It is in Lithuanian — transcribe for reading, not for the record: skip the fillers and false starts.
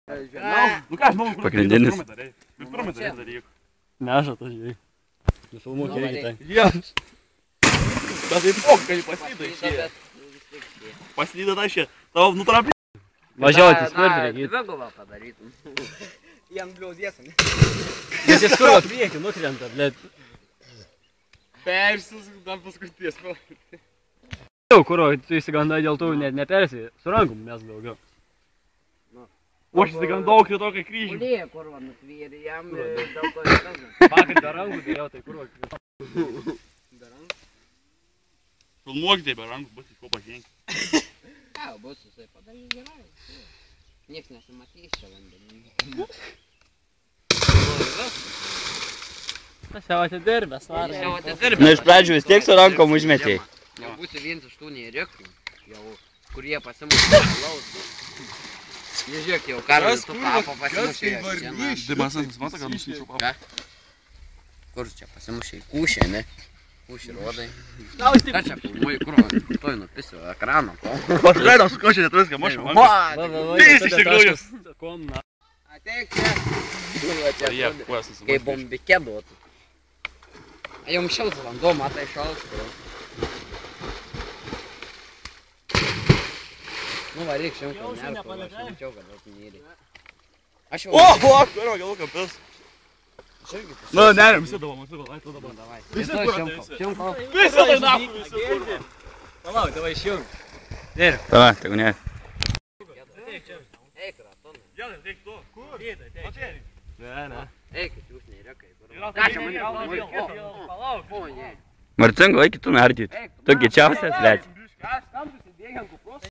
Nu ką, žinau, kur Pagrindinis. Pirmai daryk. Neža tas, žinai. Nufilmuok irgi tai. Jas. Bet tai pok, kai paslydo išėjo. Paslydo tą išėjo. Tavo nutrapė. Važiuoti skvarti reikia. Dvigubą padarytum. Jam bliaudėsim. Nes jis kur priekį nukrenta, blėt. Persis, dar paskutės. Jau, kuro, tu įsigandai dėl tų net nepersi. Su rankom mes daugiau. O aš įsigandau kito, kai kryžių. Ulėje kurva nutvėrė, jam dėl to įsazą. Vakar be rankų dėjau, tai kuro. Be rankų? Filmuokite be rankų, bus iš ko pažengti. Ką, bus jisai padarys gerai. Niekas nesimatys čia vandenį. Tas jau atidirbęs, varai. Jau atidirbęs. Nu, iš pradžių vis tiek su rankom užmetėjai. Jau būsi vienas iš tų neėrikų, jau kurie pasimušė klausų. Jie žiūrėk, jau karas tu papo pasimušė. Dimasas, mato, kad nusičiau papą. Kur čia pasimušė? Kūšė, ne? Kūšė rodai. Ką čia filmuoji, kur? Toj nupisiu ekraną. Aš leidau su košė, net viską, mašau. Teis iš tikrųjų. Ateik čia. Jie, kuo esu Kaip bombike duotų. Jums šiltas vanduo, matai šaltas. Nu varyk šimtą nerkų, aš nemačiau, kad daug nėrė. Aš jau... O, kuro, galų kapis. Nu, nerim, visi dabar, matai, gal, tu dabar. Davai. Visi šimtą. Visi tai napu, visi kur. Palauk, davai išjung. Ir. Davai, tegu ne. Eik, raton. Jadai, teik tu. Kur? Matėri. Ne. Eikit, jūs neįrikai. Ką čia mane Palauk. O, ne. Marcingo, eik tu nardyti. Tu gėčiausias, blėt. Aš tam susidėjau ant kupros.